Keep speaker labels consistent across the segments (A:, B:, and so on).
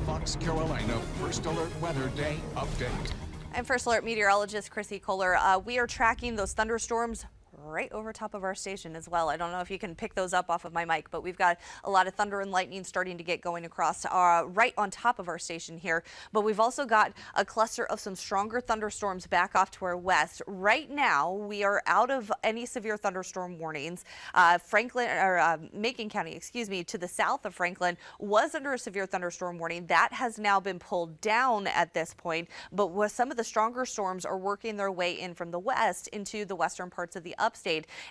A: Fox Carolina First Alert Weather Day update.
B: I'm First Alert Meteorologist Chrissy Kohler. We are tracking those thunderstorms right over top of our station as well. I don't know if you can pick those up off of my mic, but we've got a lot of thunder and lightning starting to get going across right on top of our station here. But we've also got a cluster of some stronger thunderstorms back off to our west. Right now, we are out of any severe thunderstorm warnings. Macon County, to the south of Franklin was under a severe thunderstorm warning. That has now been pulled down at this point, but some of the stronger storms are working their way in from the west into the western parts of the upstate,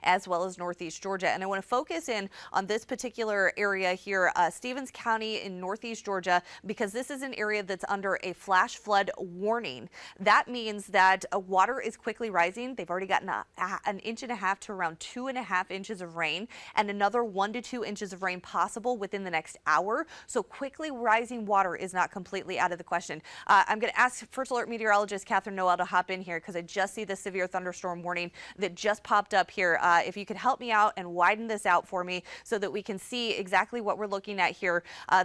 B: as well as northeast Georgia. And I want to focus in on this particular area here, Stevens County in northeast Georgia, because this is an area that's under a flash flood warning. That means that water is quickly rising. They've already gotten an inch and a half to around 2.5 inches of rain, and another 1 to 2 inches of rain possible within the next hour. So quickly rising water is not completely out of the question. I'm going to ask First Alert Meteorologist Catherine Noel to hop in here because I just see the severe thunderstorm warning that just popped up here. If you could help me out and widen this out for me so that we can see exactly what we're looking at here.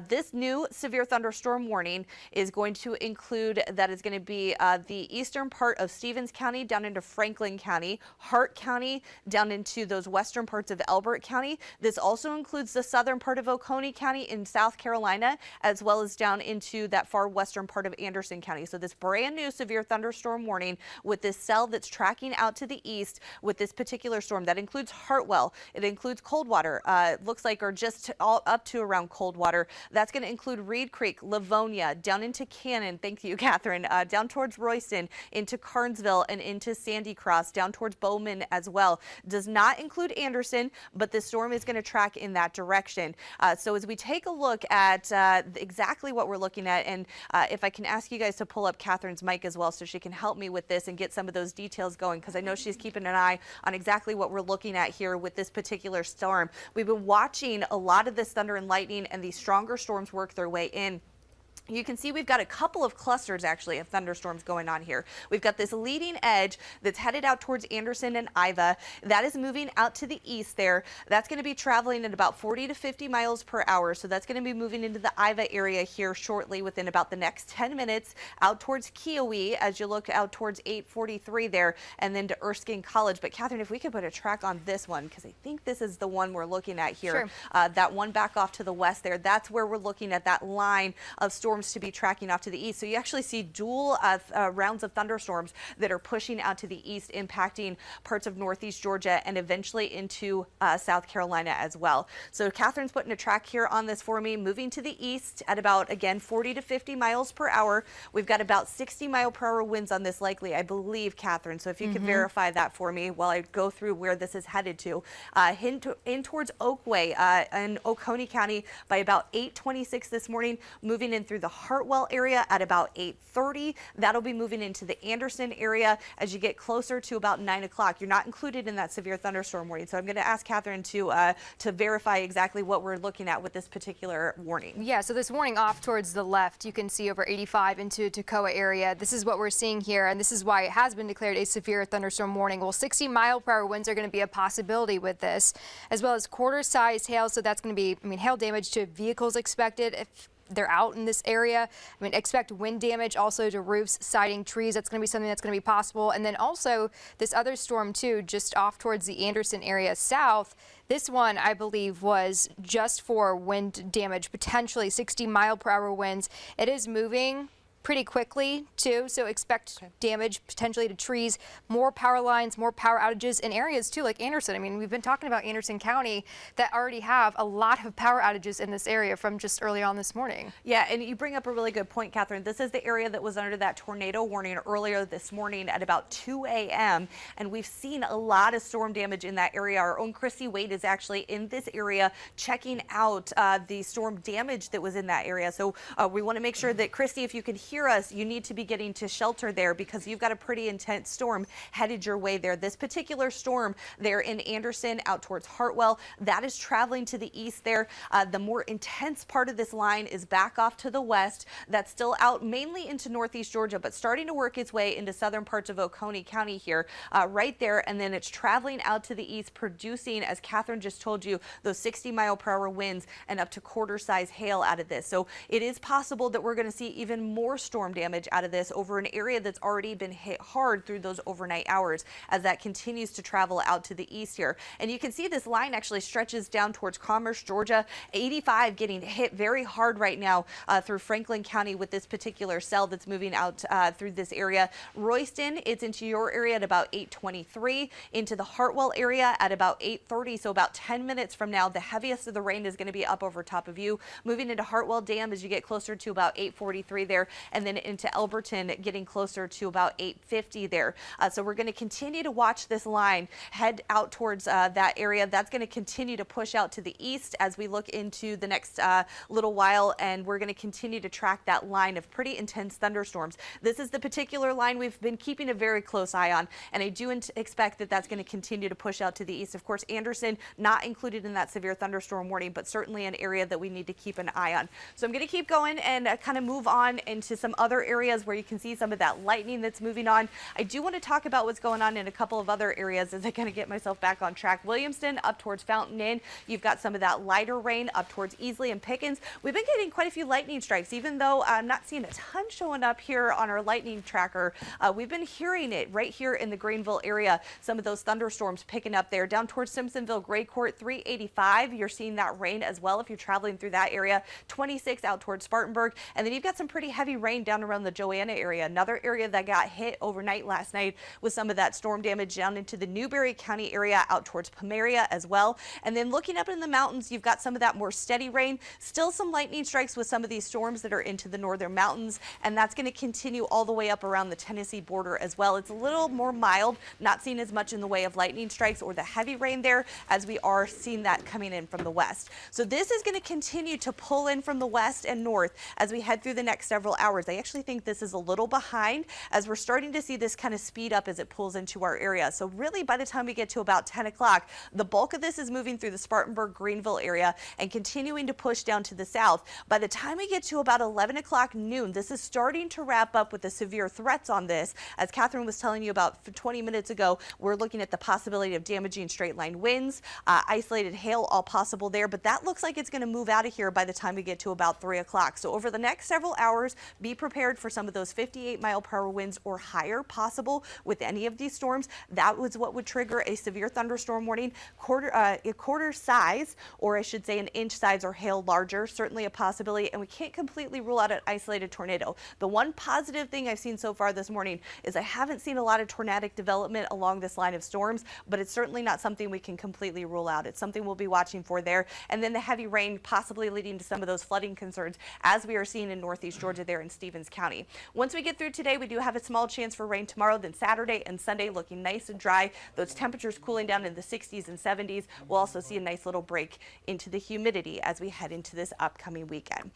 B: This new severe thunderstorm warning is going to include, that is going to be the eastern part of Stevens County down into Franklin County, Hart County down into those western parts of Elbert County. This also includes the southern part of Oconee County in South Carolina, as well as down into that far western part of Anderson County. So this brand new severe thunderstorm warning with this cell that's tracking out to the east with this particular storm. That includes Hartwell. It includes Coldwater. It looks like, or just all up to around Coldwater. That's going to include Reed Creek, Livonia, down into Cannon. Thank you, Catherine. Down towards Royston, into Carnesville, and into Sandy Cross, down towards Bowman as well. Does not include Anderson, but this storm is going to track in that direction. So as we take a look at exactly what we're looking at, and if I can ask you guys to pull up Catherine's mic as well so she can help me with this and get some of those details going, because I know she's keeping an eye on exactly what we're looking at here with this particular storm. We've been watching a lot of this thunder and lightning and these stronger storms work their way in. You can see we've got a couple of clusters actually of thunderstorms going on here. We've got this leading edge that's headed out towards Anderson and Iva. That is moving out to the east there. That's going to be traveling at about 40 to 50 miles per hour. So that's going to be moving into the Iva area here shortly within about the next 10 minutes out towards Kiowee as you look out towards 843 there and then to Erskine College. But Catherine, if we could put a track on this one, because I think this is the one we're looking at here. Sure. That one back off to the west there. That's where we're looking at that line of storms to be tracking off to the east. So you actually see dual rounds of thunderstorms that are pushing out to the east, impacting parts of northeast Georgia and eventually into South Carolina as well. So Catherine's putting a track here on this for me, moving to the east at about, again, 40 to 50 miles per hour. We've got about 60-mile-per-hour winds on this likely, I believe, Catherine. So if you could verify that for me while I go through where this is headed to. In towards Oakway in Oconee County by about 8:26 this morning, moving in through the Hartwell area at about 8:30. That'll be moving into the Anderson area as you get closer to about 9 o'clock. You're not included in that severe thunderstorm warning, so I'm going to ask Catherine to verify exactly what we're looking at with this particular warning.
C: Yeah, so this warning off towards the left, you can see over 85 into Toccoa area. This is what we're seeing here, and this is why it has been declared a severe thunderstorm warning. Well, 60-mile-per-hour winds are going to be a possibility with this, as well as quarter-sized hail. So that's going to be, hail damage to vehicles expected if they're out in this area. Expect wind damage also to roofs, siding, trees. That's going to be something that's going to be possible. And then also this other storm too, just off towards the Anderson area south. This one, I believe, was just for wind damage, potentially 60-mile-per-hour winds. It is moving pretty quickly too, so expect damage potentially to trees, more power lines, more power outages in areas too like Anderson. We've been talking about Anderson County that already have a lot of power outages in this area from just early on this morning.
B: Yeah, and you bring up a really good point, Catherine. This is the area that was under that tornado warning earlier this morning at about 2 a.m. and we've seen a lot of storm damage in that area. Our own Chrissy Wade is actually in this area checking out the storm damage that was in that area. So we want to make sure that, Chrissy, if you can hear hear us, you need to be getting to shelter there because you've got a pretty intense storm headed your way there. This particular storm there in Anderson out towards Hartwell, that is traveling to the east there. The more intense part of this line is back off to the west. That's still out mainly into northeast Georgia, but starting to work its way into southern parts of Oconee County here, right there. And then it's traveling out to the east, producing, as Catherine just told you, those 60-mile-per-hour winds and up to quarter-size hail out of this. So it is possible that we're going to see even more storm damage out of this over an area that's already been hit hard through those overnight hours as that continues to travel out to the east here. And you can see this line actually stretches down towards Commerce, Georgia. 85 getting hit very hard right now through Franklin County with this particular cell that's moving out through this area. Royston, it's into your area at about 8:23, into the Hartwell area at about 8:30. So about 10 minutes from now, the heaviest of the rain is going to be up over top of you, moving into Hartwell Dam as you get closer to about 8:43 there, and then into Elberton getting closer to about 8:50 there. So we're going to continue to watch this line head out towards that area. That's going to continue to push out to the east as we look into the next little while, and we're going to continue to track that line of pretty intense thunderstorms. This is the particular line we've been keeping a very close eye on, and I do expect that that's going to continue to push out to the east. Of course, Anderson not included in that severe thunderstorm warning, but certainly an area that we need to keep an eye on. So I'm going to keep going and kind of move on into some other areas where you can see some of that lightning that's moving on. I do want to talk about what's going on in a couple of other areas as I kind of get myself back on track. Williamston up towards Fountain Inn. You've got some of that lighter rain up towards Easley and Pickens. We've been getting quite a few lightning strikes, even though I'm not seeing a ton showing up here on our lightning tracker. We've been hearing it right here in the Greenville area. Some of those thunderstorms picking up there down towards Simpsonville, Gray Court, 385. You're seeing that rain as well if you're traveling through that area. 26 out towards Spartanburg. And then you've got some pretty heavy rain down around the Joanna area. Another area that got hit overnight last night with some of that storm damage down into the Newberry County area out towards Pomeria as well. And then looking up in the mountains, you've got some of that more steady rain. Still some lightning strikes with some of these storms that are into the northern mountains, and that's going to continue all the way up around the Tennessee border as well. It's a little more mild, not seeing as much in the way of lightning strikes or the heavy rain there as we are seeing that coming in from the west. So this is going to continue to pull in from the west and north as we head through the next several hours. I actually think this is a little behind as we're starting to see this kind of speed up as it pulls into our area. So really by the time we get to about 10 o'clock, the bulk of this is moving through the Spartanburg, Greenville area and continuing to push down to the south. By the time we get to about 11 o'clock noon, this is starting to wrap up with the severe threats on this. As Catherine was telling you about 20 minutes ago, we're looking at the possibility of damaging straight line winds, isolated hail, all possible there, but that looks like it's going to move out of here by the time we get to about 3 o'clock. So over the next several hours, be prepared for some of those 58-mile-per-hour winds or higher possible with any of these storms. That was what would trigger a severe thunderstorm warning. Quarter size, or I should say an inch size or hail larger, certainly a possibility, and we can't completely rule out an isolated tornado. The one positive thing I've seen so far this morning is I haven't seen a lot of tornadic development along this line of storms, but it's certainly not something we can completely rule out. It's something we'll be watching for there. And then the heavy rain possibly leading to some of those flooding concerns as we are seeing in northeast Georgia there in Stevens County. Once we get through today, we do have a small chance for rain tomorrow, then Saturday and Sunday looking nice and dry. Those temperatures cooling down in the 60s and 70s. We'll also see a nice little break into the humidity as we head into this upcoming weekend.